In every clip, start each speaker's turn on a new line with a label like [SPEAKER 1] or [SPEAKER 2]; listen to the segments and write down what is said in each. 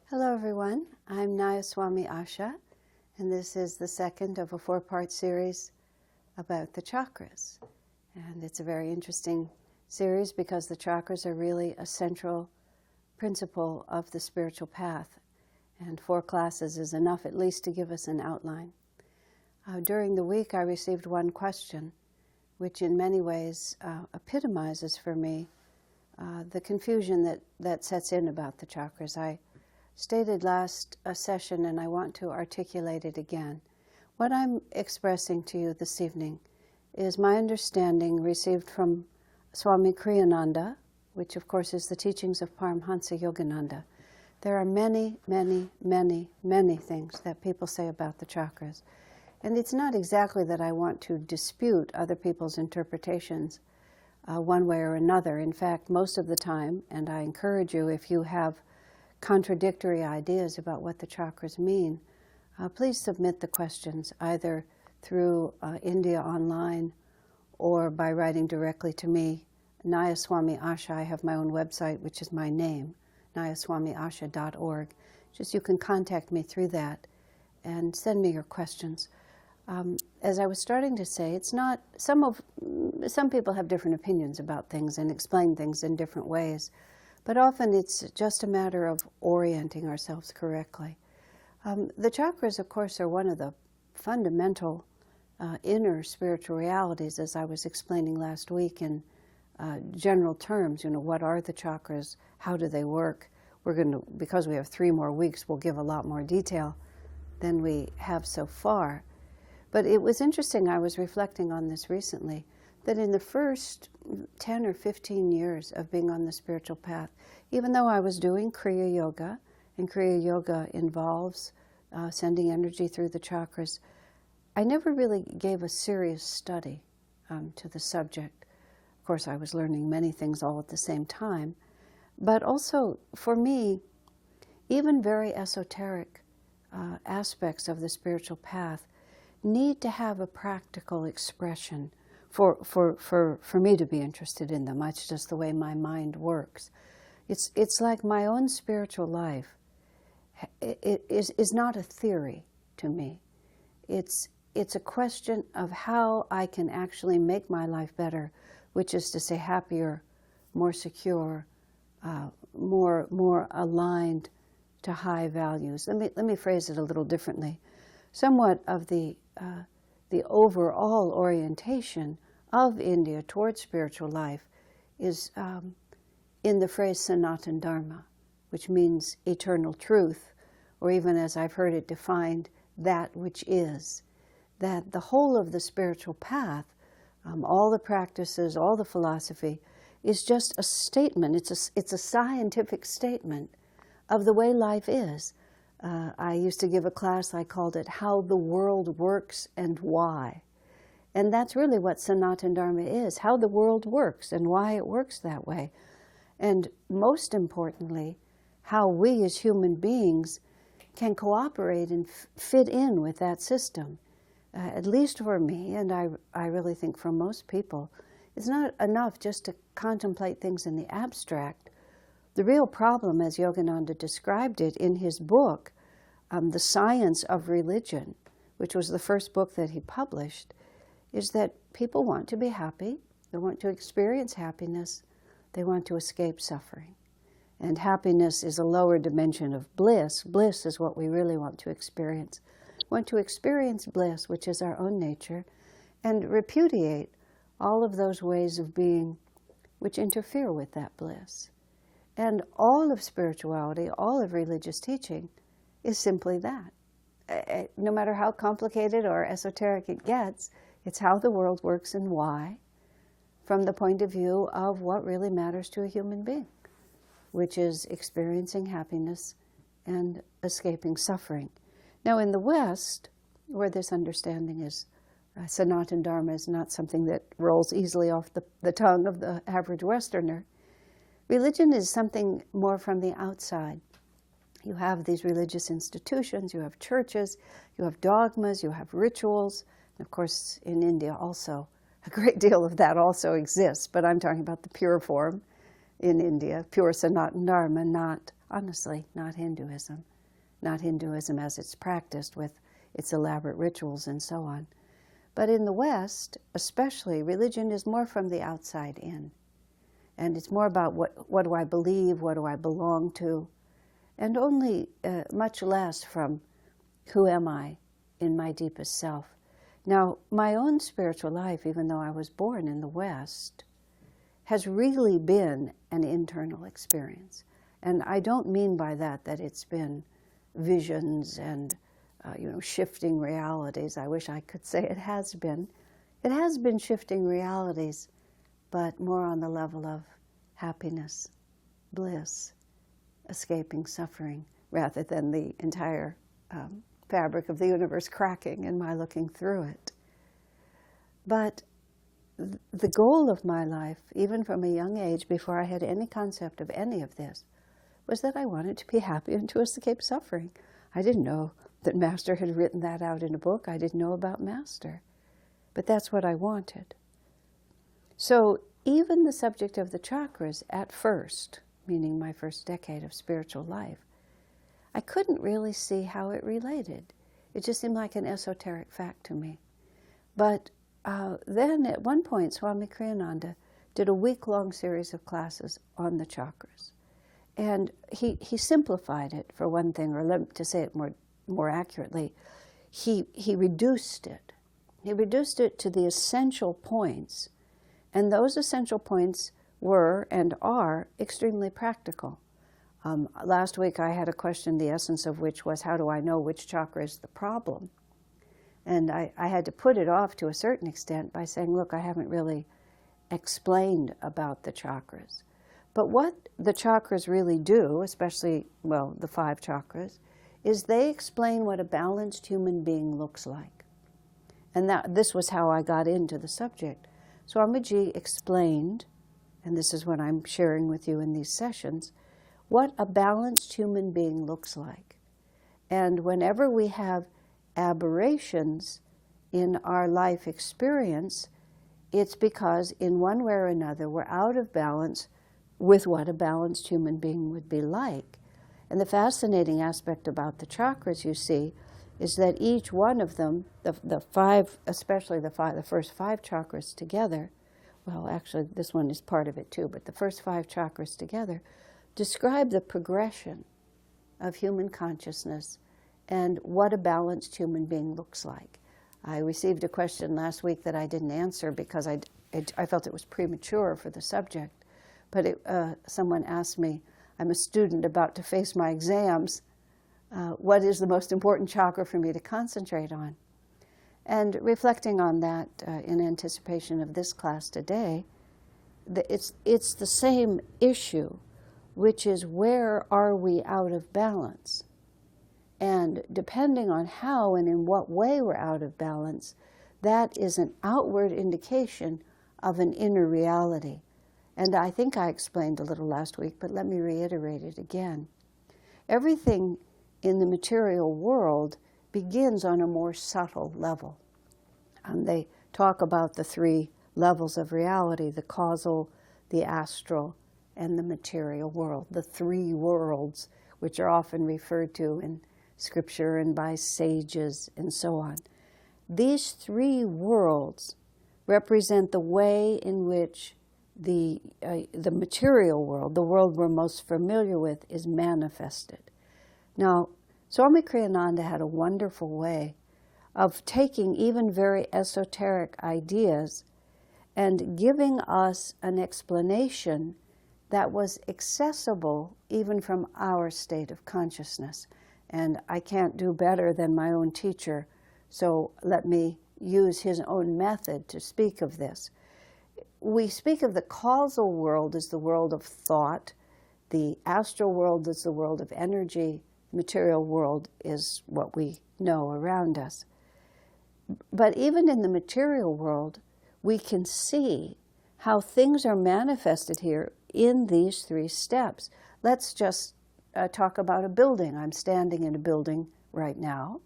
[SPEAKER 1] Hello everyone, I'm Nayaswami Asha, and this is the second of a four-part series about the chakras. And it's a very interesting series because the chakras are really a central principle of the spiritual path. And 4 classes is enough at least to give us an outline. During the week I received one question, which in many ways epitomizes for me the confusion that sets in about the chakras. I stated last session, and I want to articulate it again. What I'm expressing to you this evening is my understanding received from Swami Kriyananda, which of course is the teachings of Paramhansa Yogananda. There are many, many, many, many things that people say about the chakras. And it's not exactly that I want to dispute other people's interpretations one way or another. In fact, most of the time, and I encourage you, if you have contradictory ideas about what the chakras mean, please submit the questions either through India Online or by writing directly to me, Nayaswami Asha. I have my own website, which is my name, nayaswamiasha.org. Just you can contact me through that and send me your questions. As I was starting to say, it's not, some people have different opinions about things and explain things in different ways. But often it's just a matter of orienting ourselves correctly. The chakras, of course, are one of the fundamental inner spiritual realities, as I was explaining last week in general terms. You know, what are the chakras? How do they work? We're going to, because we have 3 more weeks, we'll give a lot more detail than we have so far. But it was interesting, I was reflecting on this recently, that in the first 10 or 15 years of being on the spiritual path, even though I was doing Kriya Yoga, and Kriya Yoga involves sending energy through the chakras, I never really gave a serious study to the subject. Of course, I was learning many things all at the same time, but also, for me, even very esoteric aspects of the spiritual path need to have a practical expression for me to be interested in them. That's just the way my mind works. It's like my own spiritual life is not a theory to me. It's a question of how I can actually make my life better, which is to say happier, more secure, more aligned to high values. Let me phrase it a little differently. Somewhat of the overall orientation of India towards spiritual life is in the phrase Sanatana Dharma, which means eternal truth, or even as I've heard it defined, that which is. That the whole of the spiritual path, all the practices, all the philosophy, is just a statement. It's a scientific statement of the way life is. I used to give a class, I called it How the World Works and Why. And that's really what Sanatana Dharma is, how the world works and why it works that way. And most importantly, how we as human beings can cooperate and fit in with that system. At least for me, and I really think for most people, it's not enough just to contemplate things in the abstract. The real problem, as Yogananda described it in his book, The Science of Religion, which was the first book that he published, is that people want to be happy, they want to experience happiness, they want to escape suffering. And happiness is a lower dimension of bliss. Bliss is what we really want to experience. We want to experience bliss, which is our own nature, and repudiate all of those ways of being which interfere with that bliss. And all of spirituality, all of religious teaching is simply that. No matter how complicated or esoteric it gets, it's how the world works and why, from the point of view of what really matters to a human being, which is experiencing happiness and escaping suffering. Now in the West, where this understanding is, Sanatana Dharma is not something that rolls easily off the tongue of the average Westerner. Religion is something more from the outside. You have these religious institutions, you have churches, you have dogmas, you have rituals. And of course, in India also, a great deal of that also exists, but I'm talking about the pure form in India, pure Sanatana Dharma, not honestly, not Hinduism. Not Hinduism as it's practiced with its elaborate rituals and so on. But in the West, especially, religion is more from the outside in. And it's more about what do I believe, what do I belong to, and only much less from who am I in my deepest self. Now, my own spiritual life, even though I was born in the West, has really been an internal experience. And I don't mean by that it's been visions and shifting realities. I wish I could say it has been. It has been shifting realities, but more on the level of happiness, bliss, escaping suffering, rather than the entire fabric of the universe cracking and my looking through it. But the goal of my life, even from a young age, before I had any concept of any of this, was that I wanted to be happy and to escape suffering. I didn't know that Master had written that out in a book. I didn't know about Master. But that's what I wanted. So even the subject of the chakras at first, meaning my first decade of spiritual life, I couldn't really see how it related. It just seemed like an esoteric fact to me. But then at one point, Swami Kriyananda did a week-long series of classes on the chakras. And he simplified it, for one thing, or to say it more accurately, he reduced it. He reduced it to the essential points, and those essential points were and are extremely practical. Last week I had a question, the essence of which was, how do I know which chakra is the problem? And I had to put it off to a certain extent by saying, look, I haven't really explained about the chakras. But what the chakras really do, especially, well, the 5 chakras, is they explain what a balanced human being looks like. And this was how I got into the subject. Swamiji explained, and this is what I'm sharing with you in these sessions, what a balanced human being looks like. And whenever we have aberrations in our life experience, it's because in one way or another we're out of balance with what a balanced human being would be like. And the fascinating aspect about the chakras, you see, is that each one of them, the 5, especially the first 5 chakras together, well, actually this one is part of it too, but the first 5 chakras together describe the progression of human consciousness and what a balanced human being looks like. I received a question last week that I didn't answer because I felt it was premature for the subject. But someone asked me, I'm a student about to face my exams, what is the most important chakra for me to concentrate on? And reflecting on that in anticipation of this class today, it's the same issue, which is where are we out of balance? And depending on how and in what way we're out of balance, that is an outward indication of an inner reality. And I think I explained a little last week, but let me reiterate it again. Everything in the material world begins on a more subtle level. They talk about the 3 levels of reality, the causal, the astral, and the material world, the 3 worlds, which are often referred to in scripture and by sages and so on. These 3 worlds represent the way in which the material world, the world we're most familiar with, is manifested. Now, Swami Kriyananda had a wonderful way of taking even very esoteric ideas and giving us an explanation that was accessible even from our state of consciousness. And I can't do better than my own teacher, so let me use his own method to speak of this. We speak of the causal world as the world of thought, the astral world is the world of energy, material world is what we know around us. But even in the material world, we can see how things are manifested here in these 3 steps. Let's just talk about a building. I'm standing in a building right now,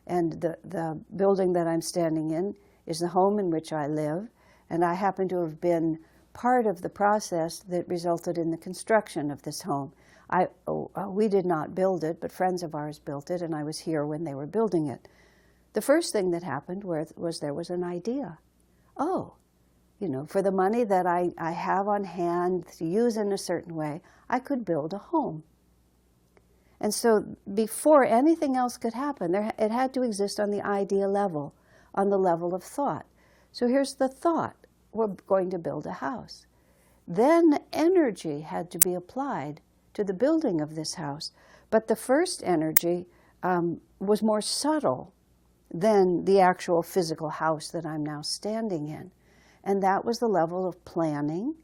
[SPEAKER 1] and the building that I'm standing in is the home in which I live, and I happen to have been part of the process that resulted in the construction of this home. We did not build it, but friends of ours built it, and I was here when they were building it. The first thing that happened was there was an idea. Oh, for the money that I have on hand to use in a certain way, I could build a home. And so before anything else could happen, it had to exist on the idea level, on the level of thought. So here's the thought: we're going to build a house. Then energy had to be applied to the building of this house. But the first energy was more subtle than the actual physical house that I'm now standing in. And that was the level of planning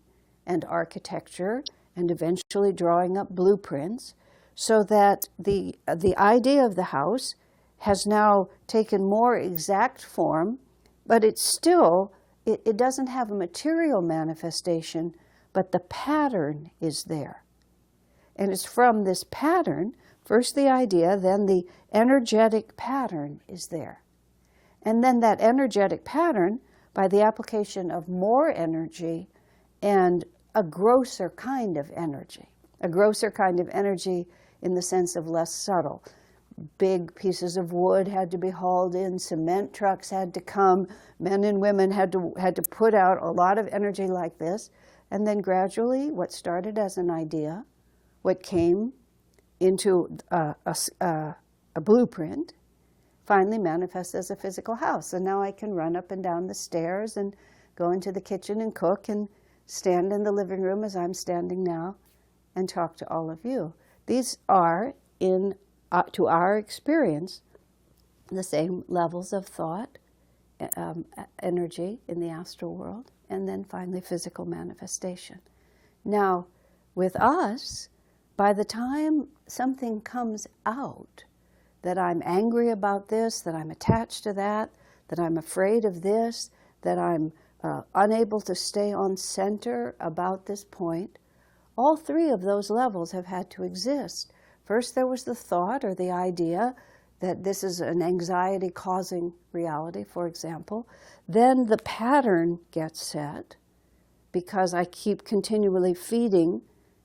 [SPEAKER 1] and architecture and eventually drawing up blueprints, so that the idea of the house has now taken more exact form, but it doesn't have a material manifestation, but the pattern is there. And it's from this pattern, first the idea, then the energetic pattern is there. And then that energetic pattern, by the application of more energy and a grosser kind of energy in the sense of less subtle. Big pieces of wood had to be hauled in, cement trucks had to come, men and women had to put out a lot of energy like this, and then gradually what started as an idea, what came into a blueprint, finally manifests as a physical house. And now I can run up and down the stairs and go into the kitchen and cook and stand in the living room as I'm standing now and talk to all of you. These are, to our experience, the same levels of thought, energy in the astral world, and then finally physical manifestation. Now, with us, by the time something comes out, that I'm angry about this, that I'm attached to that I'm afraid of this, that I'm unable to stay on center about this point, all three of those levels have had to exist. First, there was the thought or the idea that this is an anxiety-causing reality, for example. Then the pattern gets set because I keep continually feeding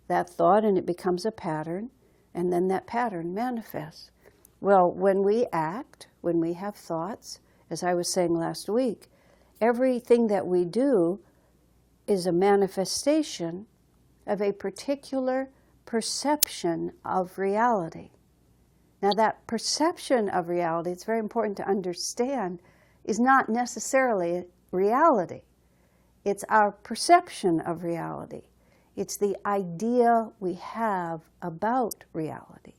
[SPEAKER 1] that thought and it becomes a pattern, and then that pattern manifests. Well, when we act, when we have thoughts, as I was saying last week, everything that we do is a manifestation of a particular perception of reality. Now that perception of reality, it's very important to understand, is not necessarily reality. It's our perception of reality. It's the idea we have about reality.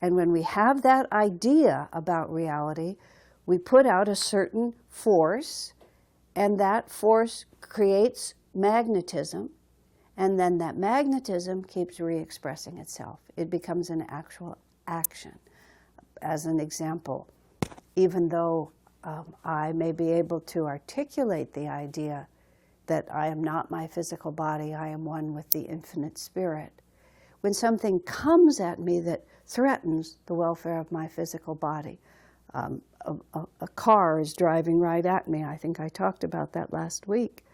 [SPEAKER 1] And when we have that idea about reality, we put out a certain force, and that force creates magnetism, and then that magnetism keeps re-expressing itself. It becomes an actual action. As an example, even though I may be able to articulate the idea that I am not my physical body, I am one with the infinite spirit, when something comes at me that threatens the welfare of my physical body, a car is driving right at me. I think I talked about that last week.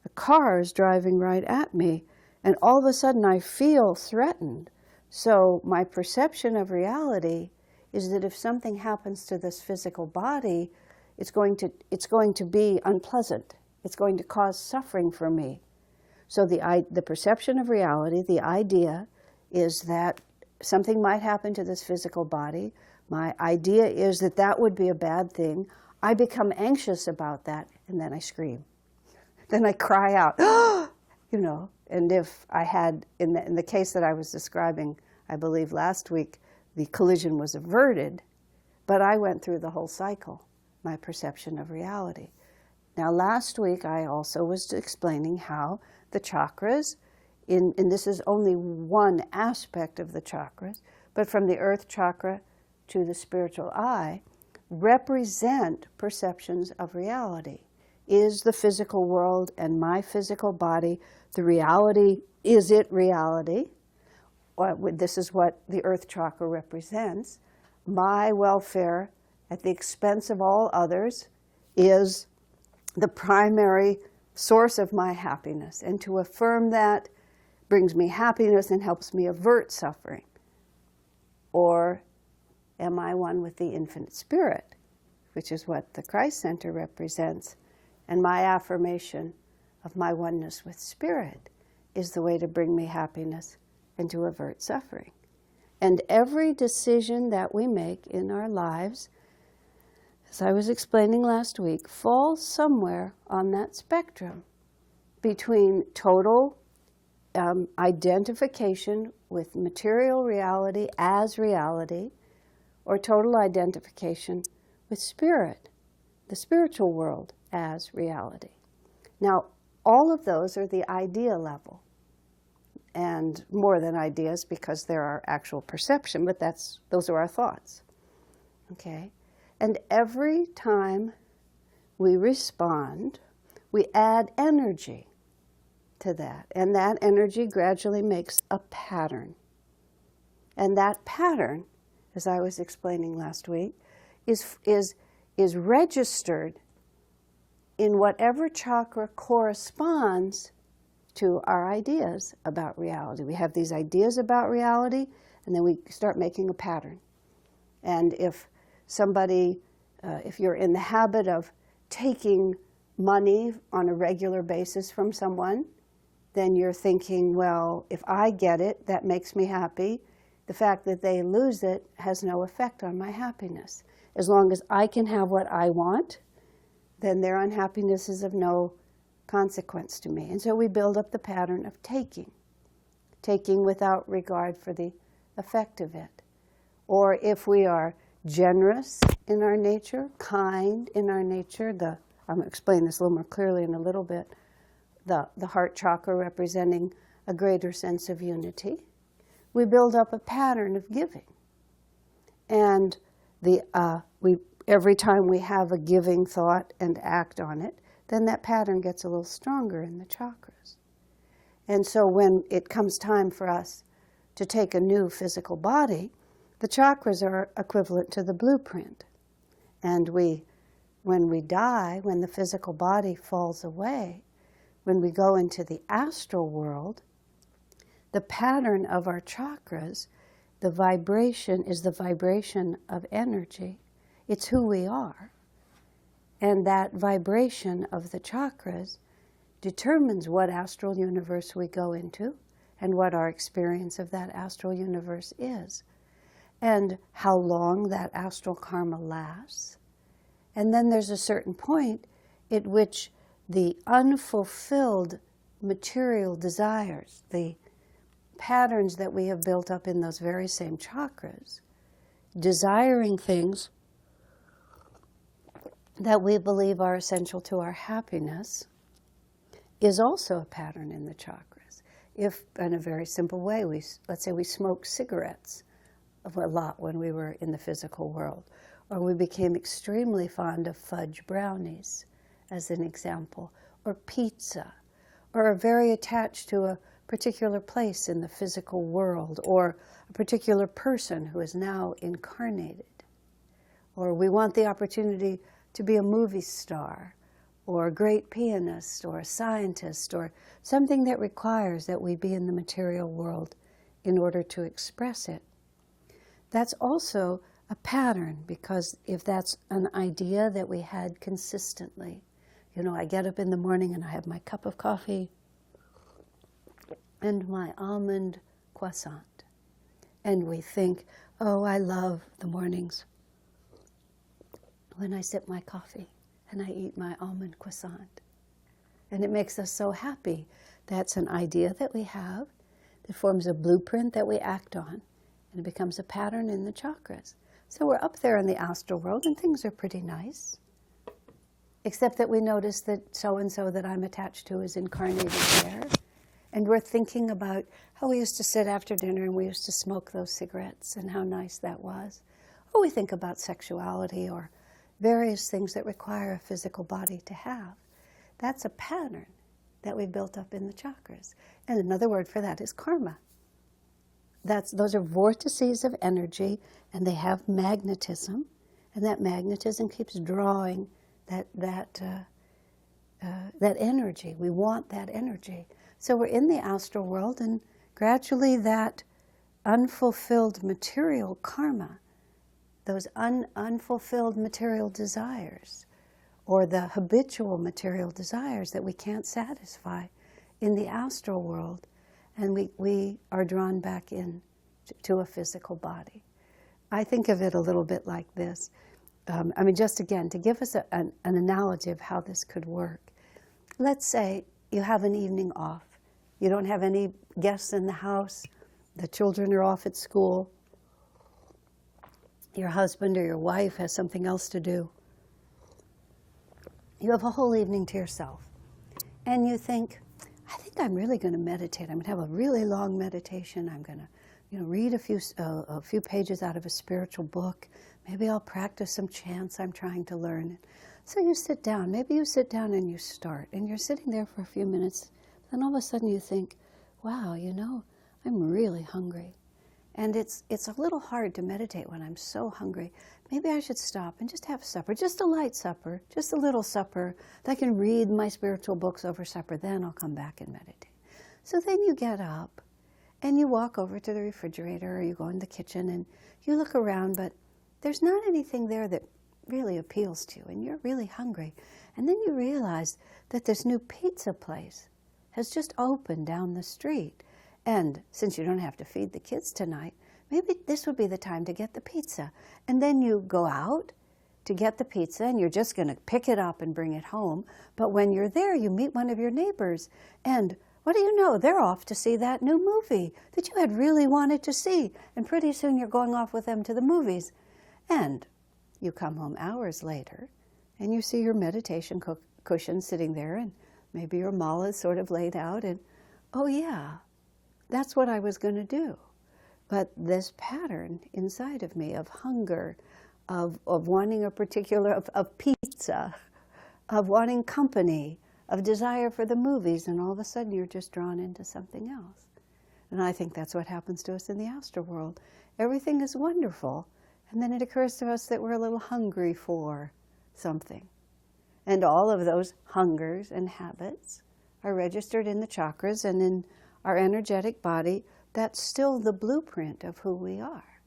[SPEAKER 1] A car is driving right at me, and all of a sudden I feel threatened. So my perception of reality is that if something happens to this physical body, it's going to be unpleasant. It's going to cause suffering for me. So the perception of reality, the idea, is that something might happen to this physical body. My idea is that that would be a bad thing. I become anxious about that, and then I scream. Then I cry out, and if I had, in the case that I was describing, I believe last week, the collision was averted, but I went through the whole cycle, my perception of reality. Now last week I also was explaining how the chakras, and this is only one aspect of the chakras, but from the earth chakra to the spiritual eye, represent perceptions of reality. Is the physical world and my physical body the reality? Is it reality? This is what the earth chakra represents. My welfare at the expense of all others is the primary source of my happiness, and to affirm that brings me happiness and helps me avert suffering? Or am I one with the infinite spirit, which is what the Christ Center represents, and my affirmation of my oneness with spirit is the way to bring me happiness and to avert suffering? And every decision that we make in our lives, as I was explaining last week, falls somewhere on that spectrum between total identification with material reality as reality, or total identification with spirit, the spiritual world as reality. Now, all of those are the idea level, and more than ideas because there are actual perception, but those are our thoughts. Okay? And every time we respond, we add energy to that, and that energy gradually makes a pattern. And that pattern, as I was explaining last week, is registered in whatever chakra corresponds to our ideas about reality. We have these ideas about reality, and then we start making a pattern. And if somebody, if you're in the habit of taking money on a regular basis from someone, then you're thinking, well, if I get it, that makes me happy. The fact that they lose it has no effect on my happiness. As long as I can have what I want, then their unhappiness is of no consequence to me. And so we build up the pattern of taking without regard for the effect of it. Or if we are generous in our nature, kind in our nature, I'm going to explain this a little more clearly in a little bit, the heart chakra representing a greater sense of unity, we build up a pattern of giving. And every time we have a giving thought and act on it, then that pattern gets a little stronger in the chakras. And so when it comes time for us to take a new physical body, the chakras are equivalent to the blueprint. And when we die, when the physical body falls away, when we go into the astral world, the pattern of our chakras, the vibration is the vibration of energy. It's who we are. And that vibration of the chakras determines what astral universe we go into and what our experience of that astral universe is, and how long that astral karma lasts. And then there's a certain point at which the unfulfilled material desires, the patterns that we have built up in those very same chakras, desiring things that we believe are essential to our happiness, is also a pattern in the chakras. If, in a very simple way, let's say we smoked cigarettes a lot when we were in the physical world, or we became extremely fond of fudge brownies, as an example, or pizza, or are very attached to a particular place in the physical world, or a particular person who is now incarnated, or we want the opportunity to be a movie star, or a great pianist, or a scientist, or something that requires that we be in the material world in order to express it. That's also a pattern, because if that's an idea that we had consistently, I get up in the morning and I have my cup of coffee and my almond croissant. And we think, oh, I love the mornings when I sip my coffee and I eat my almond croissant. And it makes us so happy. That's an idea that we have that forms a blueprint that we act on, and it becomes a pattern in the chakras. So we're up there in the astral world and things are pretty nice, except that we notice that so-and-so that I'm attached to is incarnated there. And we're thinking about how we used to sit after dinner and we used to smoke those cigarettes and how nice that was. Or we think about sexuality or various things that require a physical body to have. That's a pattern that we built up in the chakras. And another word for that is karma. Those are vortices of energy, and they have magnetism, and that magnetism keeps drawing that that energy. We want that energy. So we're in the astral world, and gradually that unfulfilled material karma, those unfulfilled material desires, or the habitual material desires that we can't satisfy in the astral world, and we are drawn back in to a physical body. I think of it a little bit like this. I mean, just again, to give us an analogy of how this could work. Let's say you have an evening off. You don't have any guests in the house. The children are off at school. Your husband or your wife has something else to do. You have a whole evening to yourself. And you think, I think I'm really going to meditate. I'm going to have a really long meditation. I'm going to read a few pages out of a spiritual book. Maybe I'll practice some chants I'm trying to learn. So you sit down. Maybe you sit down and you start. And you're sitting there for a few minutes. Then all of a sudden you think, wow, I'm really hungry. And it's a little hard to meditate when I'm so hungry. Maybe I should stop and just have supper, just a light supper, just a little supper. I can read my spiritual books over supper, then I'll come back and meditate. So then you get up and you walk over to the refrigerator, or you go in the kitchen and you look around, but there's not anything there that really appeals to you, and you're really hungry. And then you realize that this new pizza place has just opened down the street. And since you don't have to feed the kids tonight, maybe this would be the time to get the pizza. And then you go out to get the pizza, and you're just going to pick it up and bring it home. But when you're there, you meet one of your neighbors, and what do you know? They're off to see that new movie that you had really wanted to see. And pretty soon you're going off with them to the movies. And you come home hours later, and you see your meditation cushion sitting there, and maybe your mala is sort of laid out, and oh yeah, that's what I was going to do. But this pattern inside of me of hunger, of wanting a particular, of pizza, of wanting company, of desire for the movies, and all of a sudden you're just drawn into something else. And I think that's what happens to us in the astral world. Everything is wonderful, and then it occurs to us that we're a little hungry for something. And all of those hungers and habits are registered in the chakras and in our energetic body. That's still the blueprint of who we are.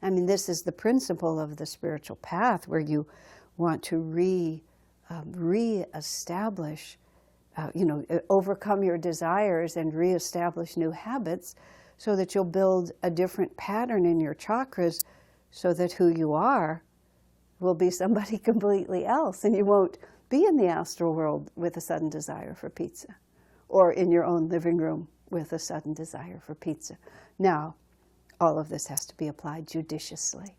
[SPEAKER 1] I mean, this is the principle of the spiritual path, where you want to re-establish, overcome your desires and re-establish new habits, so that you'll build a different pattern in your chakras, so that who you are will be somebody completely else, and you won't be in the astral world with a sudden desire for pizza, or in your own living room with a sudden desire for pizza. Now, all of this has to be applied judiciously.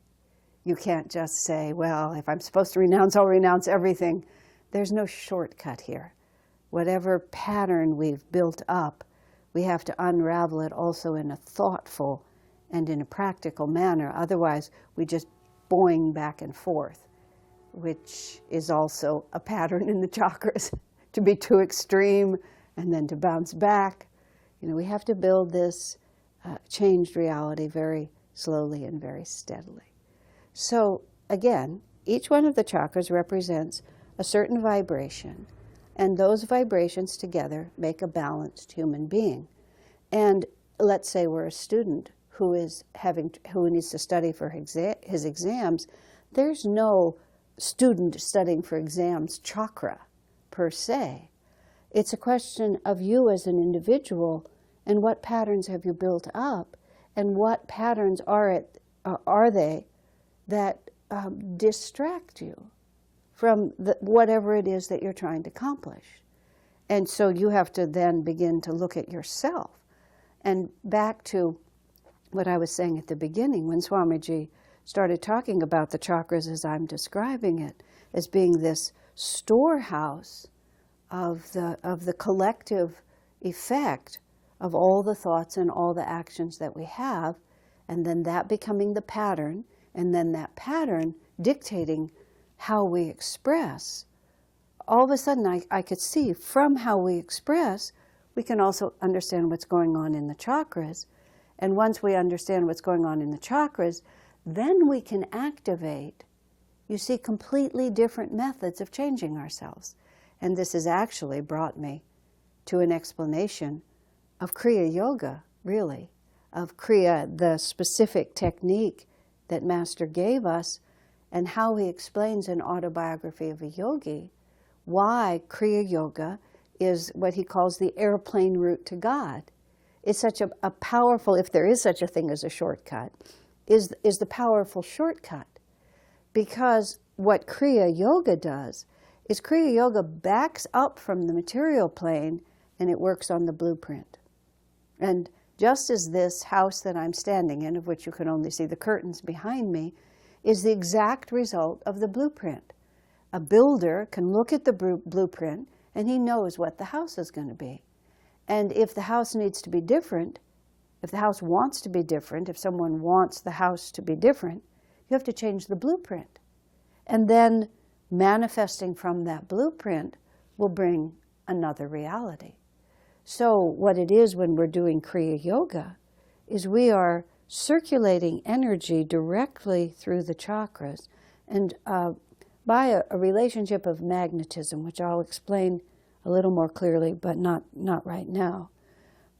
[SPEAKER 1] You can't just say, well, if I'm supposed to renounce, I'll renounce everything. There's no shortcut here. Whatever pattern we've built up, we have to unravel it also in a thoughtful and in a practical manner. Otherwise, we just boing back and forth, which is also a pattern in the chakras, to be too extreme and then to bounce back. We have to build this changed reality very slowly and very steadily. So again, each one of the chakras represents a certain vibration, and those vibrations together make a balanced human being. And let's say we're a student who needs to study for his exams. There's no student studying for exams chakra per se. It's a question of you as an individual, and what patterns have you built up, and what patterns are they that distract you from whatever it is that you're trying to accomplish. And so you have to then begin to look at yourself. And back to what I was saying at the beginning, when Swamiji started talking about the chakras as I'm describing it, as being this storehouse of the collective effect of all the thoughts and all the actions that we have, and then that becoming the pattern, and then that pattern dictating how we express. All of a sudden I could see from how we express, we can also understand what's going on in the chakras. And once we understand what's going on in the chakras, then we can activate, you see, completely different methods of changing ourselves. And this has actually brought me to an explanation of Kriya Yoga, really, of Kriya, the specific technique that Master gave us, and how he explains in Autobiography of a Yogi why Kriya Yoga is what he calls the airplane route to God. It's such a powerful, if there is such a thing as a shortcut, is the powerful shortcut. Because what Kriya Yoga does is Kriya Yoga backs up from the material plane and it works on the blueprint. And just as this house that I'm standing in, of which you can only see the curtains behind me, is the exact result of the blueprint. A builder can look at the blueprint and he knows what the house is going to be. And if the house needs to be different, if the house wants to be different, if someone wants the house to be different, you have to change the blueprint. And then manifesting from that blueprint will bring another reality. So what it is when we're doing Kriya Yoga is we are circulating energy directly through the chakras, and by a relationship of magnetism, which I'll explain a little more clearly, but not right now.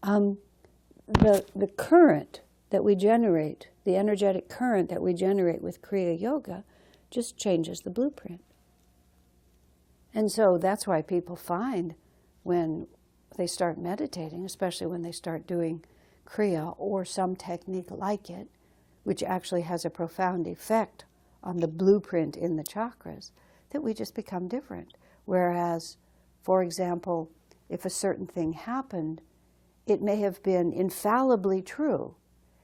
[SPEAKER 1] The current that we generate, the energetic current that we generate with Kriya Yoga, just changes the blueprint. And so that's why people find when they start meditating, especially when they start doing Kriya or some technique like it, which actually has a profound effect on the blueprint in the chakras, that we just become different. Whereas, for example, if a certain thing happened, it may have been infallibly true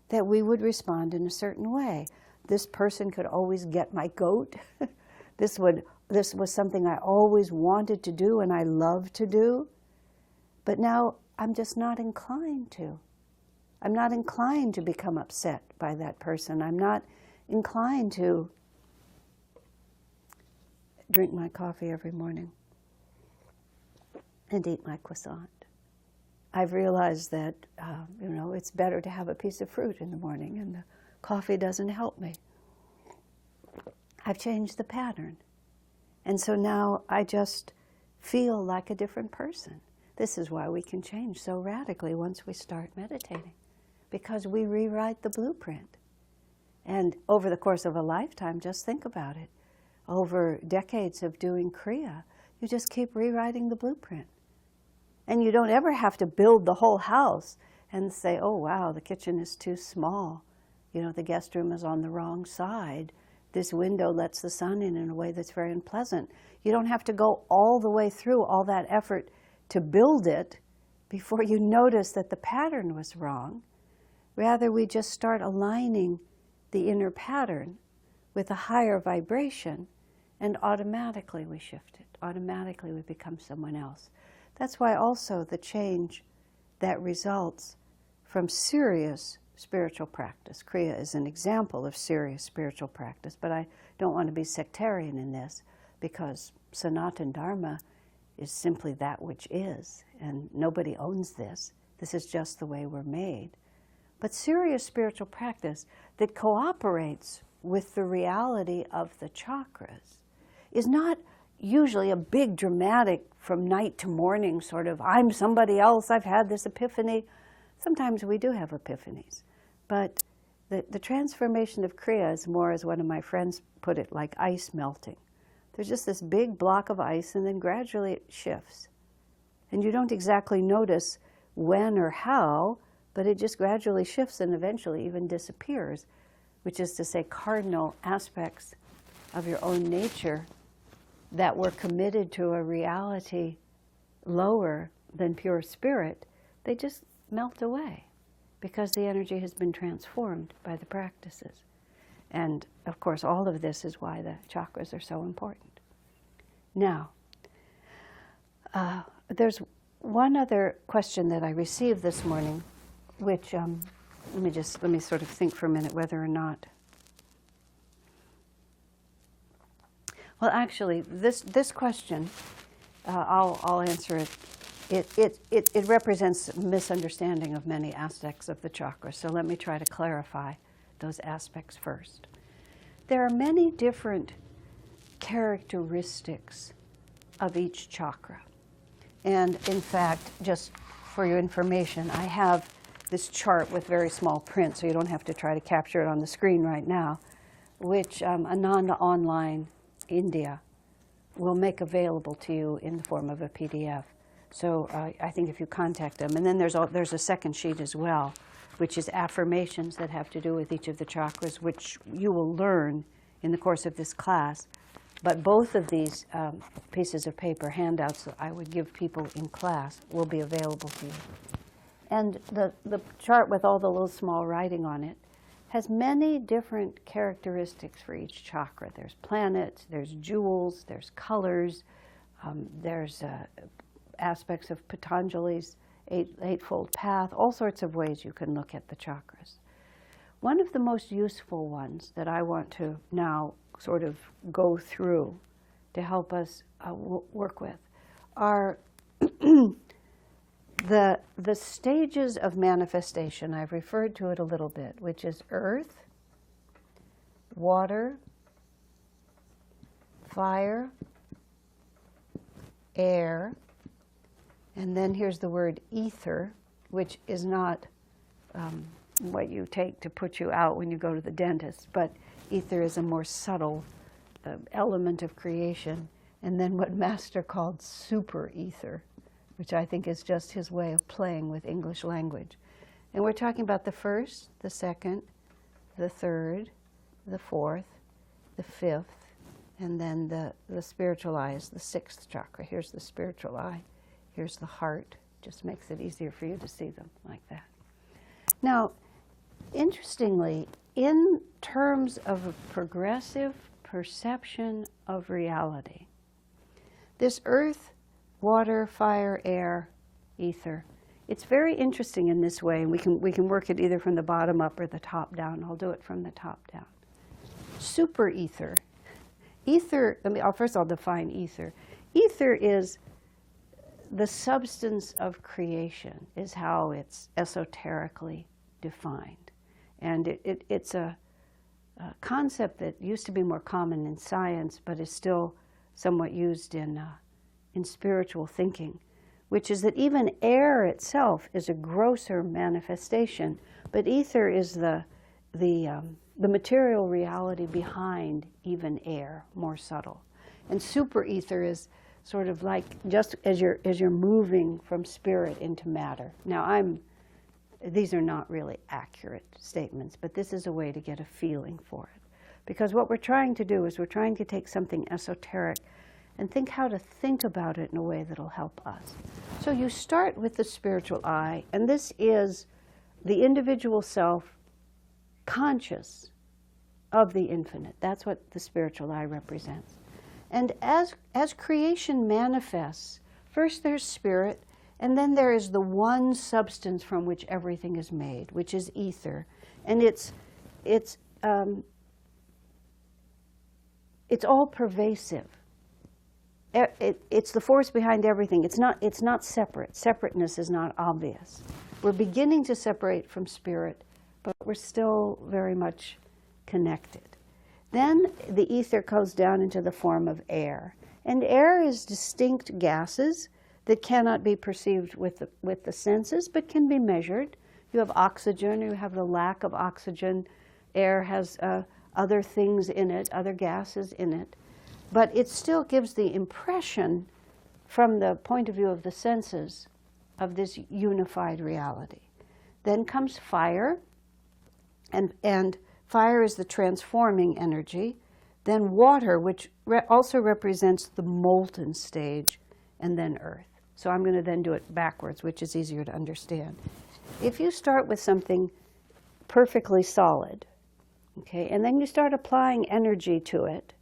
[SPEAKER 1] that we would respond in a certain way. This person could always get my goat. This was something I always wanted to do and I love to do. But now I'm just not inclined to. I'm not inclined to become upset by that person. I'm not inclined to drink my coffee every morning and eat my croissant. I've realized that, it's better to have a piece of fruit in the morning, and the coffee doesn't help me. I've changed the pattern. And so now I just feel like a different person. This is why we can change so radically once we start meditating, because we rewrite the blueprint. And over the course of a lifetime, just think about it. Over decades of doing Kriya, you just keep rewriting the blueprint. And you don't ever have to build the whole house and say, oh wow, the kitchen is too small. The guest room is on the wrong side. This window lets the sun in a way that's very unpleasant. You don't have to go all the way through all that effort to build it before you notice that the pattern was wrong. Rather, we just start aligning the inner pattern with a higher vibration, and automatically we shift it. Automatically we become someone else. That's why also the change that results from serious spiritual practice. Kriya is an example of serious spiritual practice, but I don't want to be sectarian in this, because Sanatana Dharma is simply that which is, and nobody owns this. This is just the way we're made. But serious spiritual practice that cooperates with the reality of the chakras is not usually a big dramatic from night to morning sort of, I'm somebody else, I've had this epiphany. Sometimes we do have epiphanies. But the transformation of Kriya is more, as one of my friends put it, like ice melting. There's just this big block of ice, and then gradually it shifts. And you don't exactly notice when or how, but it just gradually shifts and eventually even disappears, which is to say cardinal aspects of your own nature that were committed to a reality lower than pure spirit, they just melt away because the energy has been transformed by the practices. And of course, all of this is why the chakras are so important. Now, there's one other question that I received this morning, which let me sort of think for a minute whether or not. Well, actually, this question, I'll answer it. It represents misunderstanding of many aspects of the chakra. So let me try to clarify those aspects first. There are many different characteristics of each chakra. And in fact, just for your information, I have this chart with very small print, so you don't have to try to capture it on the screen right now, which Ananda Online India will make available to you in the form of a PDF. So I think if you contact them, and then there's a second sheet as well, which is affirmations that have to do with each of the chakras, which you will learn in the course of this class. But both of these pieces of paper, handouts that I would give people in class, will be available to you. And the chart with all the little small writing on it has many different characteristics for each chakra. There's planets, there's jewels, there's colors, there's aspects of Patanjali's Eightfold Path, all sorts of ways you can look at the chakras. One of the most useful ones that I want to now sort of go through to help us work with are the stages of manifestation. I've referred to it a little bit, which is earth, water, fire, air, and then here's the word ether, which is not what you take to put you out when you go to the dentist, but ether is a more subtle element of creation. And then what Master called super ether, which I think is just his way of playing with English language. And we're talking about the first, the second, the third, the fourth, the fifth, and then the spiritual eye is the sixth chakra. Here's the spiritual eye. Here's the heart. Just makes it easier for you to see them like that. Now, interestingly, in terms of a progressive perception of reality, this earth, water, fire, air, ether, it's very interesting in this way, and we can work it either from the bottom up or the top down. I'll do it from the top down. Super ether. Ether, first I'll define ether. Ether is the substance of creation, is how it's esoterically defined. And it's a concept that used to be more common in science, but is still somewhat used in spiritual thinking, which is that even air itself is a grosser manifestation, but ether is the material reality behind even air, more subtle. And super ether is sort of like just as you're moving from spirit into matter. Now these are not really accurate statements, but this is a way to get a feeling for it. Because what we're trying to do is we're trying to take something esoteric and think how to think about it in a way that'll help us. So you start with the spiritual eye, and this is the individual self conscious of the infinite. That's what the spiritual eye represents. And as creation manifests, first there's spirit, and then there is the one substance from which everything is made, which is ether. And it's all pervasive. It's the force behind everything. It's not separate. Separateness is not obvious. We're beginning to separate from spirit, but we're still very much connected. Then the ether goes down into the form of air. And air is distinct gases that cannot be perceived with the senses, but can be measured. You have oxygen, you have the lack of oxygen. Air has other things in it, other gases in it. But it still gives the impression, from the point of view of the senses, of this unified reality. Then comes fire, and fire is the transforming energy. Then water, which also represents the molten stage, and then earth. So I'm going to then do it backwards, which is easier to understand. If you start with something perfectly solid, okay, and then you start applying energy to it,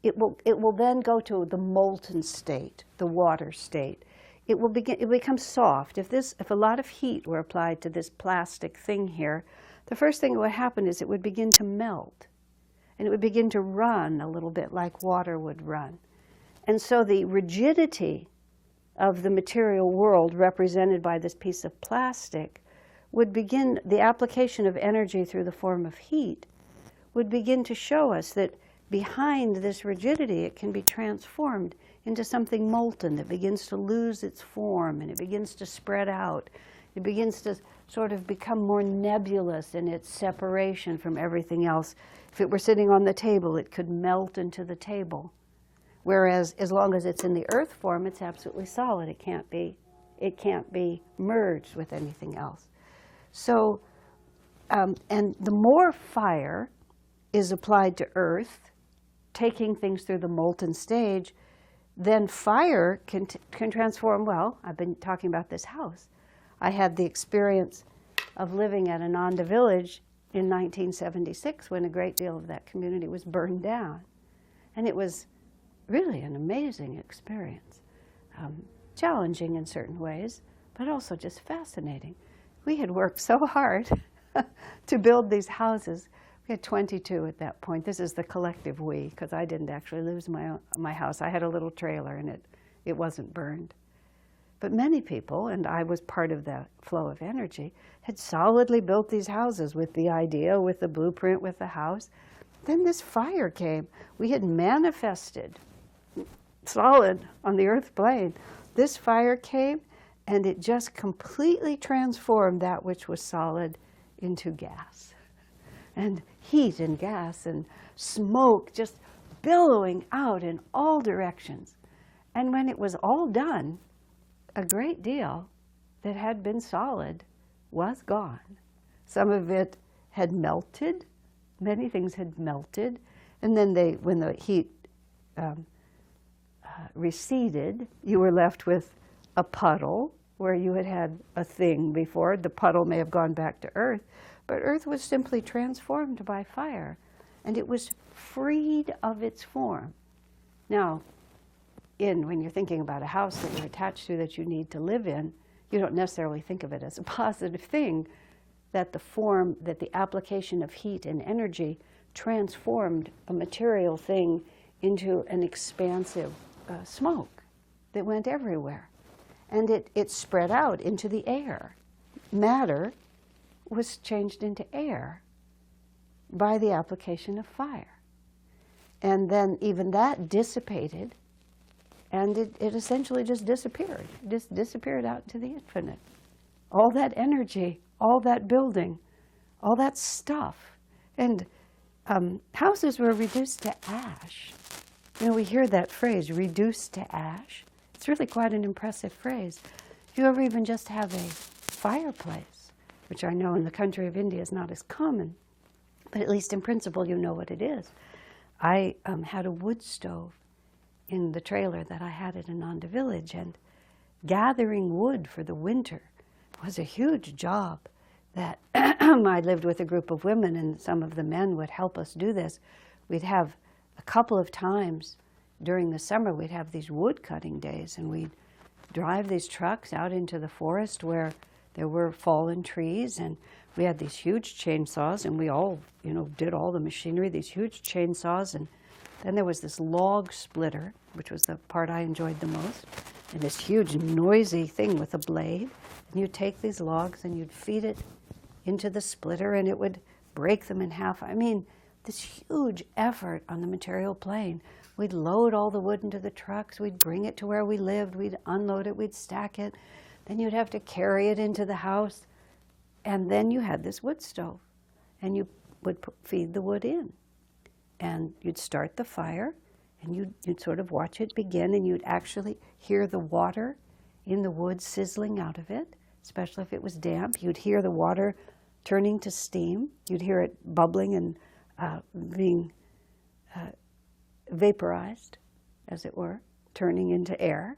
[SPEAKER 1] it will then go to the molten state, the water state. It becomes soft. If a lot of heat were applied to this plastic thing here, the first thing that would happen is it would begin to melt, and it would begin to run a little bit like water would run. And so the rigidity of the material world represented by this piece of plastic would begin, the application of energy through the form of heat would begin to show us that behind this rigidity it can be transformed into something molten that begins to lose its form, and it begins to spread out. It begins to sort of become more nebulous in its separation from everything else. If it were sitting on the table, it could melt into the table. Whereas as long as it's in the earth form, it's absolutely solid. It can't be merged with anything else. So, and the more fire is applied to earth, taking things through the molten stage, then fire can transform. Well, I've been talking about this house. I had the experience of living at Ananda village in 1976 when a great deal of that community was burned down. And it was really an amazing experience. Challenging in certain ways, but also just fascinating. We had worked so hard to build these houses. We had 22 at that point. This is the collective we, because I didn't actually lose my house. I had a little trailer and it wasn't burned. But many people, and I was part of that flow of energy, had solidly built these houses with the idea, with the blueprint, with the house. Then this fire came. We had manifested solid on the earth plane. This fire came, and it just completely transformed that which was solid into gas. And heat and gas and smoke just billowing out in all directions. And when it was all done, a great deal that had been solid was gone. Some of it had melted. Many things had melted. And then when the heat receded, you were left with a puddle where you had had a thing before. The puddle may have gone back to earth, but earth was simply transformed by fire, and it was freed of its form. Now, when you're thinking about a house that you're attached to that you need to live in, you don't necessarily think of it as a positive thing, that the application of heat and energy transformed a material thing into an expansive smoke that went everywhere. And it spread out into the air. Matter was changed into air by the application of fire. And then even that dissipated, and it essentially just disappeared. It just disappeared out into the infinite. All that energy, all that building, all that stuff. And houses were reduced to ash. You know, we hear that phrase, reduced to ash. It's really quite an impressive phrase. If you ever even just have a fireplace, which I know in the country of India is not as common, but at least in principle you know what it is. I had a wood stove in the trailer that I had at Ananda village, and gathering wood for the winter was a huge job that I lived with a group of women, and some of the men would help us do this. We'd have a couple of times during the summer, we'd have these wood cutting days, and we'd drive these trucks out into the forest where there were fallen trees, and we had these huge chainsaws, and we all, did all the machinery, these huge chainsaws, and then there was this log splitter, which was the part I enjoyed the most, and this huge noisy thing with a blade, and you'd take these logs and you'd feed it into the splitter, and it would break them in half. I mean, this huge effort on the material plane. We'd load all the wood into the trucks, we'd bring it to where we lived, we'd unload it, we'd stack it, then you'd have to carry it into the house, and then you had this wood stove, and you would feed the wood in. And you'd start the fire, and you'd sort of watch it begin, and you'd actually hear the water in the wood sizzling out of it, especially if it was damp. You'd hear the water turning to steam. You'd hear it bubbling and being vaporized, as it were, turning into air.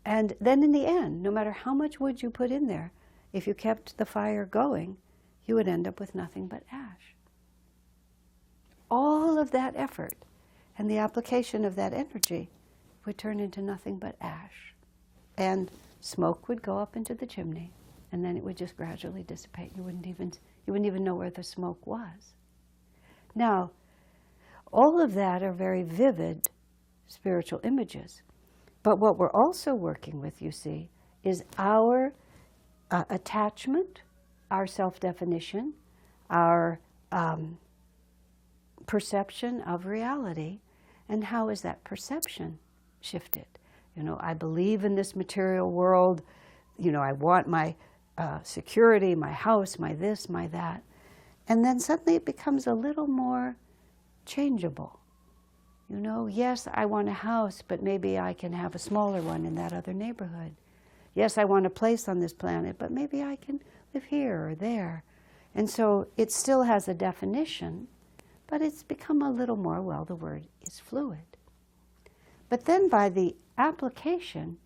[SPEAKER 1] And then in the end, no matter how much wood you put in there, if you kept the fire going, you would end up with nothing but ash. All of that effort and the application of that energy would turn into nothing but ash. And smoke would go up into the chimney, and then it would just gradually dissipate. You wouldn't even know where the smoke was. Now, all of that are very vivid spiritual images. But what we're also working with, you see, is our attachment, our self-definition, our perception of reality, and how is that perception shifted. You know, I believe in this material world. You know, I want my security, my house, my this, my that. And then suddenly it becomes a little more changeable. You know, yes, I want a house, but maybe I can have a smaller one in that other neighborhood. Yes, I want a place on this planet, but maybe I can live here or there. And so it still has a definition, but it's become a little more, well, the word is fluid. But then by the application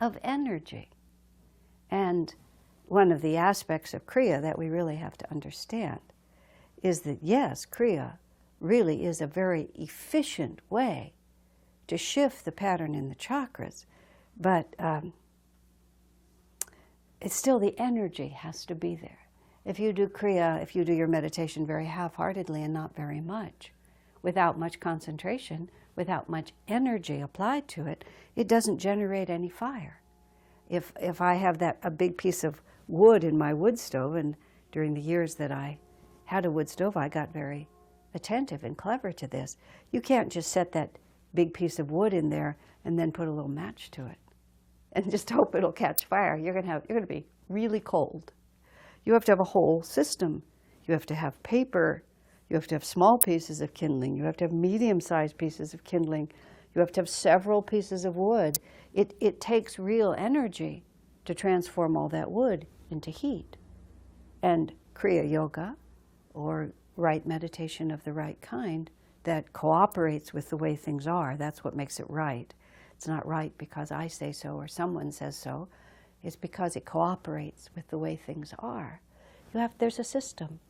[SPEAKER 1] of energy, and one of the aspects of Kriya that we really have to understand is that, yes, Kriya really is a very efficient way to shift the pattern in the chakras, but it's still the energy has to be there. If you do Kriya, if you do your meditation very half-heartedly and not very much, without much concentration, without much energy applied to it, it doesn't generate any fire. If I have a big piece of wood in my wood stove, and during the years that I had a wood stove, I got very attentive and clever to this. You can't just set that big piece of wood in there and then put a little match to it and just hope it'll catch fire. You're going to be really cold. You have to have a whole system. You have to have paper. You have to have small pieces of kindling. You have to have medium-sized pieces of kindling. You have to have several pieces of wood. It takes real energy to transform all that wood into heat. And Kriya Yoga, or right meditation of the right kind, that cooperates with the way things are, that's what makes it right. It's not right because I say so or someone says so. It's because it cooperates with the way things are. There's a system.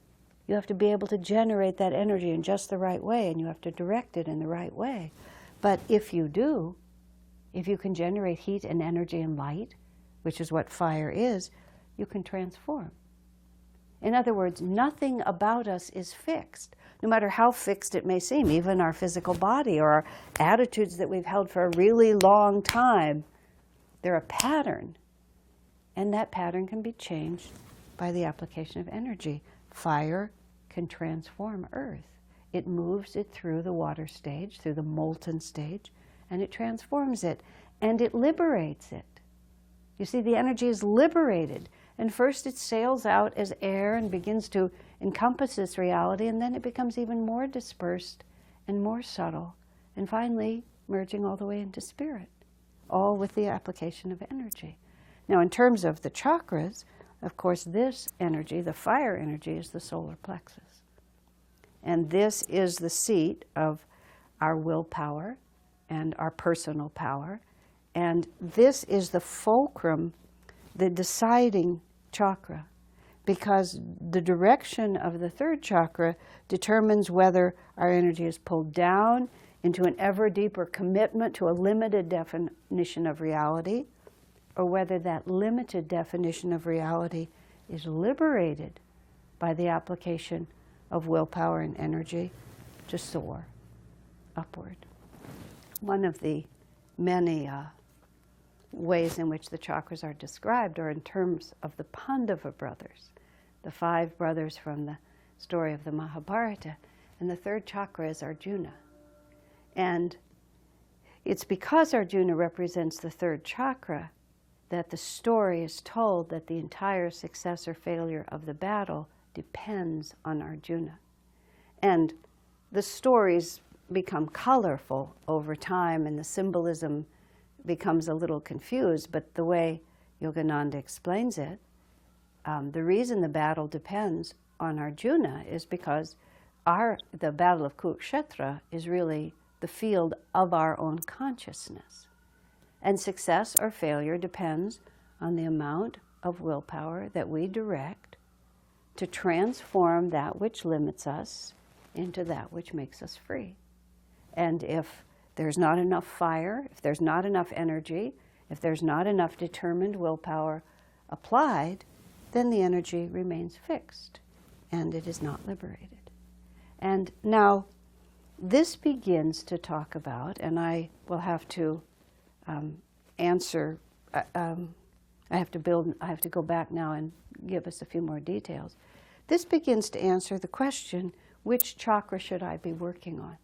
[SPEAKER 1] You have to be able to generate that energy in just the right way, and you have to direct it in the right way. But if you do, if you can generate heat and energy and light, which is what fire is, you can transform. In other words, nothing about us is fixed, no matter how fixed it may seem, even our physical body or our attitudes that we've held for a really long time. They're a pattern, and that pattern can be changed by the application of energy. Fire can transform earth. It moves it through the water stage, through the molten stage, and it transforms it, and it liberates it. You see, the energy is liberated, and first it sails out as air and begins to encompass this reality, and then it becomes even more dispersed and more subtle, and finally merging all the way into spirit, all with the application of energy. Now, in terms of the chakras, of course, this energy, the fire energy, is the solar plexus. And this is the seat of our willpower and our personal power. And this is the fulcrum, the deciding chakra, because the direction of the third chakra determines whether our energy is pulled down into an ever deeper commitment to a limited definition of reality, or whether that limited definition of reality is liberated by the application of willpower and energy to soar upward. One of the many ways in which the chakras are described are in terms of the Pandava brothers, the 5 brothers from the story of the Mahabharata, and the third chakra is Arjuna. And it's because Arjuna represents the third chakra that the story is told that the entire success or failure of the battle depends on Arjuna. And the stories become colorful over time, and the symbolism becomes a little confused, but the way Yogananda explains it, the reason the battle depends on Arjuna is because the battle of Kurukshetra is really the field of our own consciousness. And success or failure depends on the amount of willpower that we direct to transform that which limits us into that which makes us free. And if there's not enough fire, if there's not enough energy, if there's not enough determined willpower applied, then the energy remains fixed and it is not liberated. And now this begins to talk about, and I will have to answer, I have to go back now and give us a few more details. This begins to answer the question, which chakra should I be working on?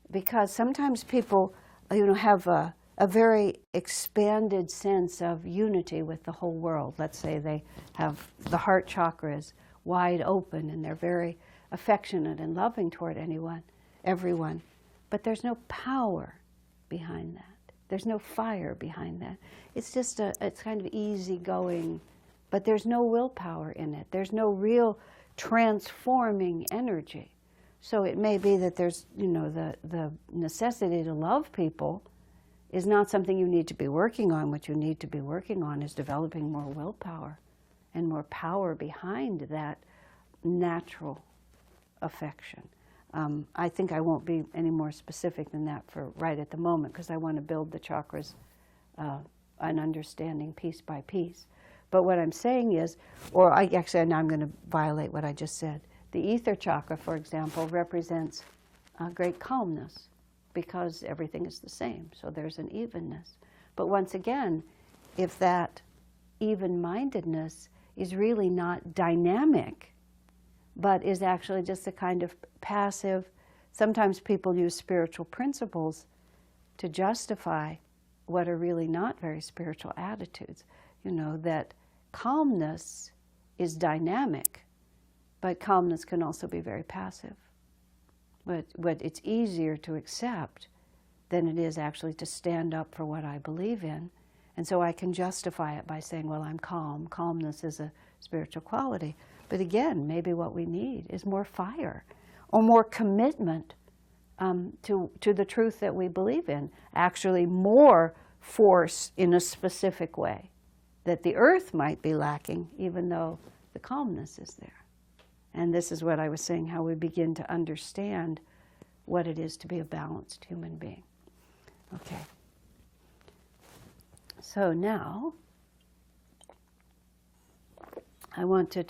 [SPEAKER 1] Because sometimes people have a very expanded sense of unity with the whole world. Let's say they have the heart chakra is wide open and they're very affectionate and loving toward everyone. But there's no power behind that. There's no fire behind that. It's just it's kind of easygoing, but there's no willpower in it. There's no real transforming energy. So it may be that there's, the necessity to love people is not something you need to be working on. What you need to be working on is developing more willpower and more power behind that natural affection. I think I won't be any more specific than that for right at the moment, because I want to build the chakras an understanding piece by piece. But what I'm saying is, now I'm going to violate what I just said. The ether chakra, for example, represents great calmness, because everything is the same, so there's an evenness. But once again, if that even-mindedness is really not dynamic, but is actually just a kind of passive, sometimes people use spiritual principles to justify what are really not very spiritual attitudes. That calmness is dynamic, but calmness can also be very passive. But it's easier to accept than it is actually to stand up for what I believe in. And so I can justify it by saying, well, I'm calm. Calmness is a spiritual quality. But again, maybe what we need is more fire or more commitment to the truth that we believe in. Actually, more force in a specific way that the earth might be lacking, even though the calmness is there. And this is what I was saying, how we begin to understand what it is to be a balanced human being. Okay. So now, I want to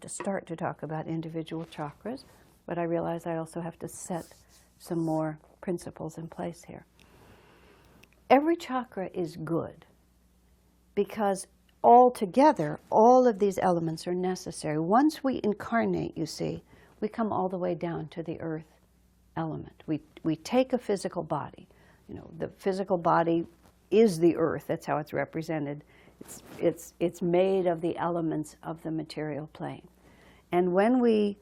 [SPEAKER 1] start to talk about individual chakras, but I realize I also have to set some more principles in place here. Every chakra is good, because altogether, all of these elements are necessary. Once we incarnate, you see, we come all the way down to the earth element. We take a physical body. The physical body is the earth. That's how it's represented. It's made of the elements of the material plane. And when we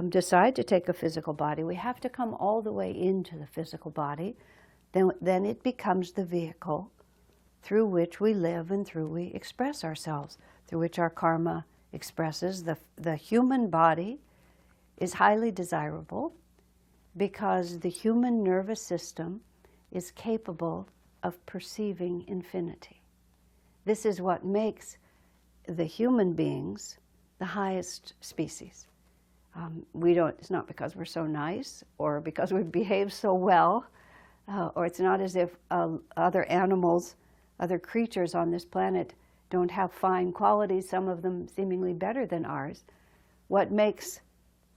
[SPEAKER 1] decide to take a physical body, we have to come all the way into the physical body. Then it becomes the vehicle through which we live and through we express ourselves, through which our karma expresses. The human body is highly desirable because the human nervous system is capable of perceiving infinity. This is what makes the human beings the highest species. It's not because we're so nice or because we behave so well, or it's not as if other animals, other creatures on this planet don't have fine qualities, some of them seemingly better than ours. What makes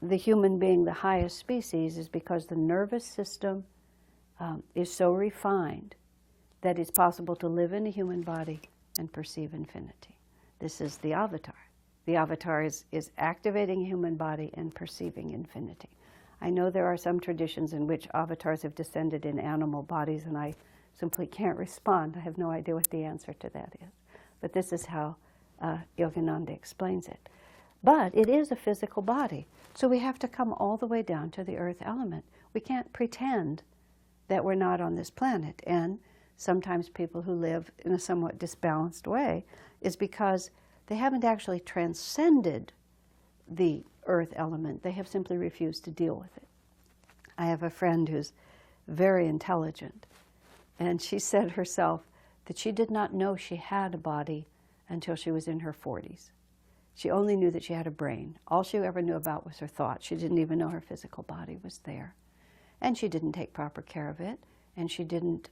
[SPEAKER 1] the human being the highest species is because the nervous system is so refined that it's possible to live in a human body and perceive infinity. This is the avatar. The avatar is activating a human body and perceiving infinity. I know there are some traditions in which avatars have descended in animal bodies, and I simply can't respond. I have no idea what the answer to that is. But this is how Yogananda explains it. But it is a physical body, so we have to come all the way down to the earth element. We can't pretend that we're not on this planet. And sometimes people who live in a somewhat disbalanced way is because they haven't actually transcended the earth element. They have simply refused to deal with it. I have a friend who's very intelligent, and she said herself that she did not know she had a body until she was in her 40s. She only knew that she had a brain. All she ever knew about was her thoughts. She didn't even know her physical body was there. And she didn't take proper care of it, and she didn't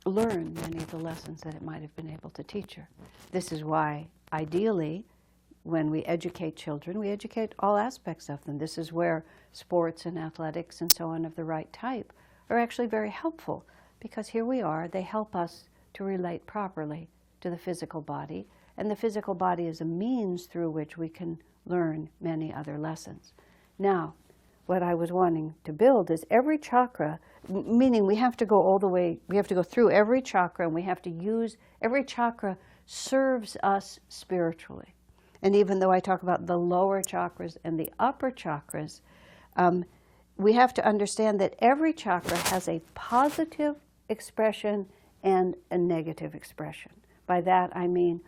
[SPEAKER 1] learn many of the lessons that it might have been able to teach her. This is why, ideally, when we educate children, we educate all aspects of them. This is where sports and athletics and so on of the right type are actually very helpful, because here we are, they help us to relate properly to the physical body, and the physical body is a means through which we can learn many other lessons. Now, what I was wanting to build is every chakra, meaning we have to go all the way, we have to go through every chakra, and we have to use, every chakra serves us spiritually. And even though I talk about the lower chakras and the upper chakras, we have to understand that every chakra has a positive expression and a negative expression. By that I mean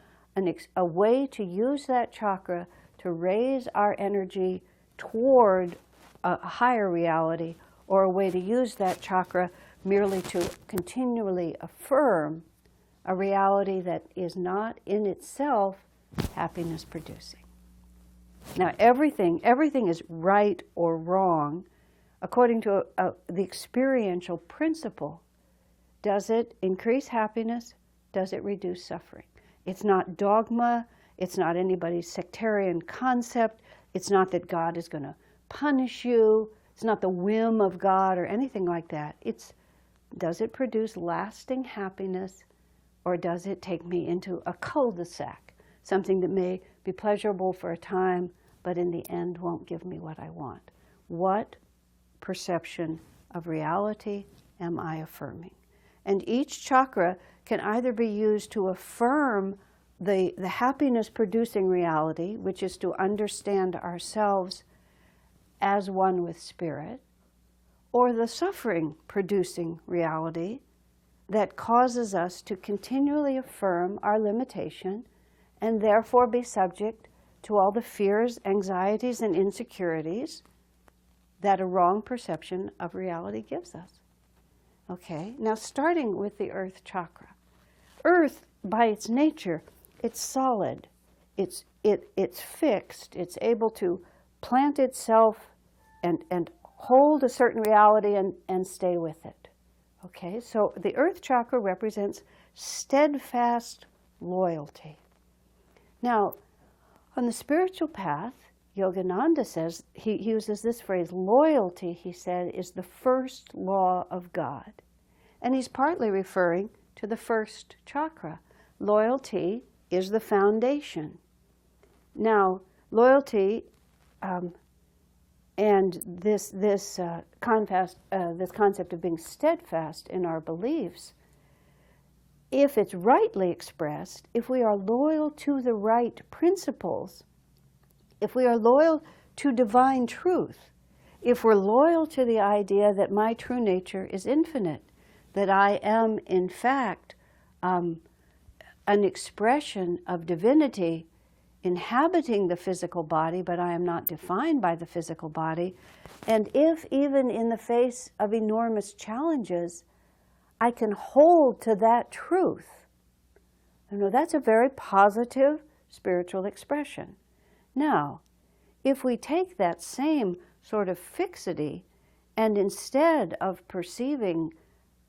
[SPEAKER 1] a way to use that chakra to raise our energy toward a higher reality, or a way to use that chakra merely to continually affirm a reality that is not in itself happiness producing. Now everything is right or wrong according to the experiential principle. Does it increase happiness? Does it reduce suffering? It's not dogma, it's not anybody's sectarian concept, it's not that God is going to punish you, it's not the whim of God or anything like that. It's, does it produce lasting happiness, or does it take me into a cul-de-sac, something that may be pleasurable for a time, but in the end won't give me what I want? What perception of reality am I affirming? And each chakra can either be used to affirm the happiness-producing reality, which is to understand ourselves as one with spirit, or the suffering-producing reality that causes us to continually affirm our limitation and therefore be subject to all the fears, anxieties, and insecurities that a wrong perception of reality gives us. Okay, now starting with the earth chakra. Earth, by its nature, it's solid, it's fixed, it's able to plant itself and hold a certain reality and stay with it. Okay, so the earth chakra represents steadfast loyalty. Now, on the spiritual path, Yogananda says, he uses this phrase, loyalty, he said, is the first law of God. And he's partly referring to the first chakra. Loyalty is the foundation. Now, loyalty and this concept of being steadfast in our beliefs, if it's rightly expressed, if we are loyal to the right principles, if we are loyal to divine truth, if we're loyal to the idea that my true nature is infinite, that I am, in fact, an expression of divinity inhabiting the physical body, but I am not defined by the physical body, and if even in the face of enormous challenges, I can hold to that truth, you know, that's a very positive spiritual expression. Now, if we take that same sort of fixity, and instead of perceiving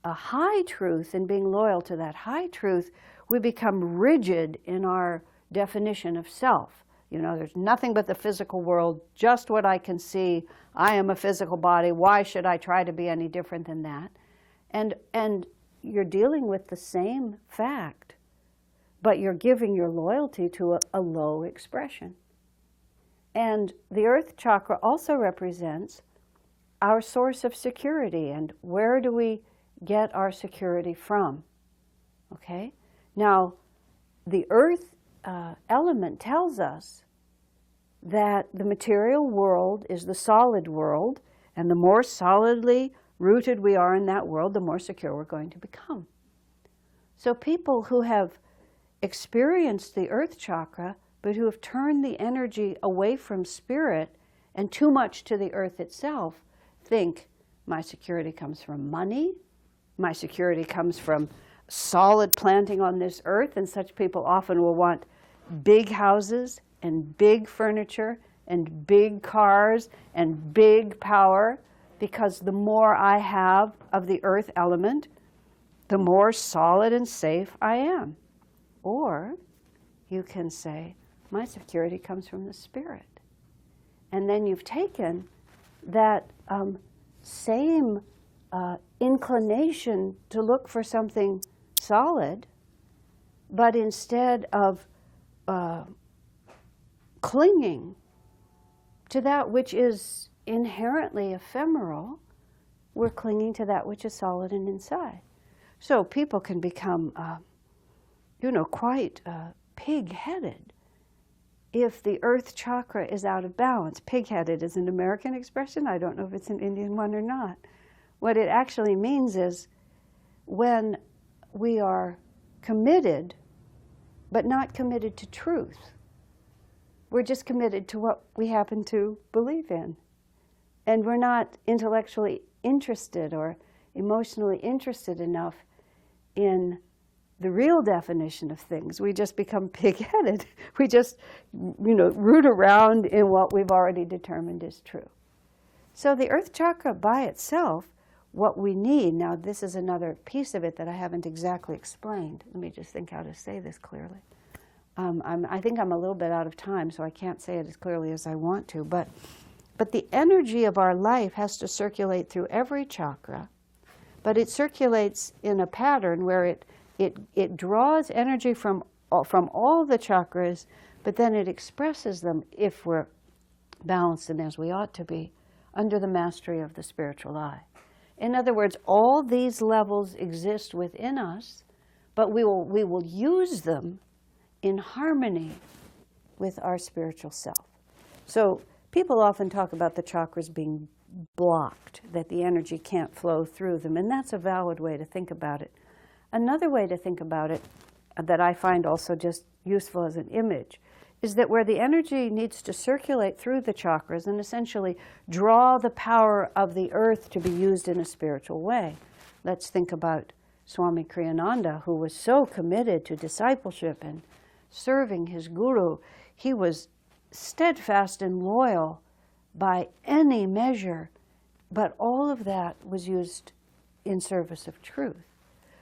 [SPEAKER 1] a high truth and being loyal to that high truth, we become rigid in our definition of self. You know, there's nothing but the physical world, just what I can see. I am a physical body. Why should I try to be any different than that? And you're dealing with the same fact, but you're giving your loyalty to a low expression. And the earth chakra also represents our source of security, and where do we get our security from? Okay? Now, the earth element tells us that the material world is the solid world, and the more solidly rooted we are in that world, the more secure we're going to become. So people who have experienced the earth chakra, but who have turned the energy away from spirit and too much to the earth itself, think my security comes from money, my security comes from solid planting on this earth, and such people often will want big houses and big furniture and big cars and big power, because the more I have of the earth element, the more solid and safe I am. Or you can say, my security comes from the spirit. And then you've taken that same inclination to look for something solid, but instead of clinging to that which is inherently ephemeral, we're clinging to that which is solid and inside. So people can become, quite pig-headed if the earth chakra is out of balance. Pig-headed is an American expression. I don't know if it's an Indian one or not. What it actually means is when we are committed, but not committed to truth. We're just committed to what we happen to believe in. And we're not intellectually interested or emotionally interested enough in the real definition of things. We just become pig-headed. We just, root around in what we've already determined is true. So the earth chakra by itself, what we need, now this is another piece of it that I haven't exactly explained. Let me just think how to say this clearly. I think I'm a little bit out of time, so I can't say it as clearly as I want to, but the energy of our life has to circulate through every chakra, but it circulates in a pattern where it draws energy from all the chakras, but then it expresses them, if we're balanced and as we ought to be, under the mastery of the spiritual eye. In other words, all these levels exist within us, but we will use them in harmony with our spiritual self. So people often talk about the chakras being blocked, that the energy can't flow through them, and that's a valid way to think about it. Another way to think about it, that I find also just useful as an image, is that where the energy needs to circulate through the chakras and essentially draw the power of the earth to be used in a spiritual way. Let's think about Swami Kriyananda, who was so committed to discipleship and serving his guru. He was steadfast and loyal by any measure, but all of that was used in service of truth.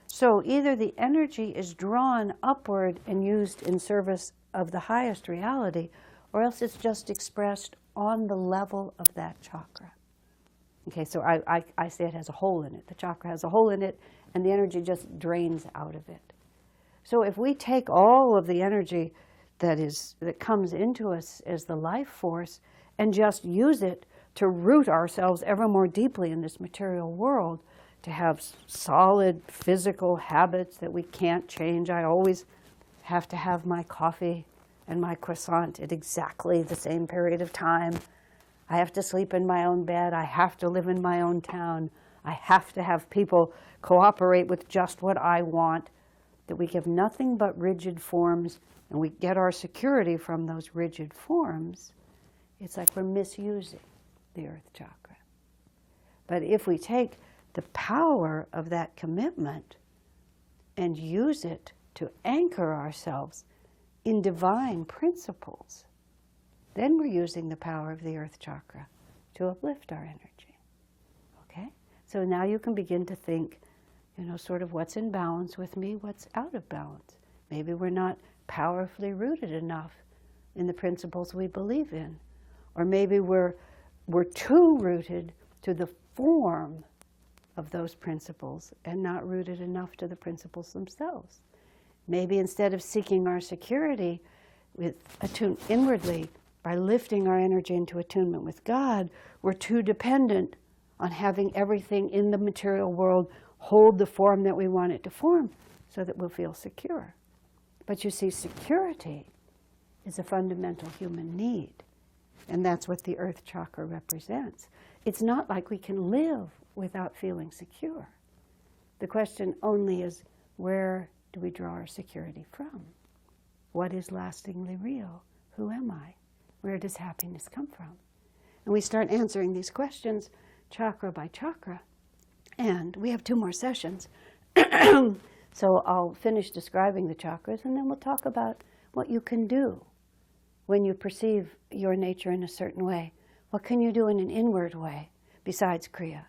[SPEAKER 1] So either the energy is drawn upward and used in service of the highest reality, or else it's just expressed on the level of that chakra. Okay, so I say it has a hole in it. The chakra has a hole in it, and the energy just drains out of it. So if we take all of the energy that comes into us as the life force and just use it to root ourselves ever more deeply in this material world, to have solid physical habits that we can't change. I always have to have my coffee and my croissant at exactly the same period of time. I have to sleep in my own bed. I have to live in my own town. I have to have people cooperate with just what I want. That we give nothing but rigid forms, and we get our security from those rigid forms. It's like we're misusing the earth chakra. But if we take the power of that commitment and use it to anchor ourselves in divine principles, then we're using the power of the earth chakra to uplift our energy. Okay? So now you can begin to think, sort of what's in balance with me, what's out of balance. Maybe we're not powerfully rooted enough in the principles we believe in. Or maybe we're too rooted to the form of those principles and not rooted enough to the principles themselves. Maybe instead of seeking our security inwardly by lifting our energy into attunement with God, we're too dependent on having everything in the material world hold the form that we want it to form so that we'll feel secure. But you see, security is a fundamental human need, and that's what the earth chakra represents. It's not like we can live without feeling secure. The question only is, where do we draw our security from? What is lastingly real? Who am I? Where does happiness come from? And we start answering these questions chakra by chakra. And we have 2 more sessions. So I'll finish describing the chakras, and then we'll talk about what you can do when you perceive your nature in a certain way. What can you do in an inward way, besides Kriya,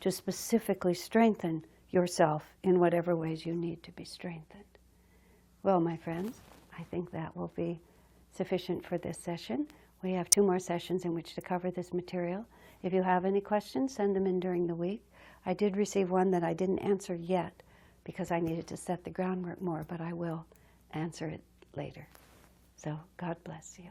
[SPEAKER 1] to specifically strengthen yourself in whatever ways you need to be strengthened? Well, my friends, I think that will be sufficient for this session. We have 2 more sessions in which to cover this material. If you have any questions, send them in during the week. I did receive one that I didn't answer yet because I needed to set the groundwork more, but I will answer it later. So God bless you.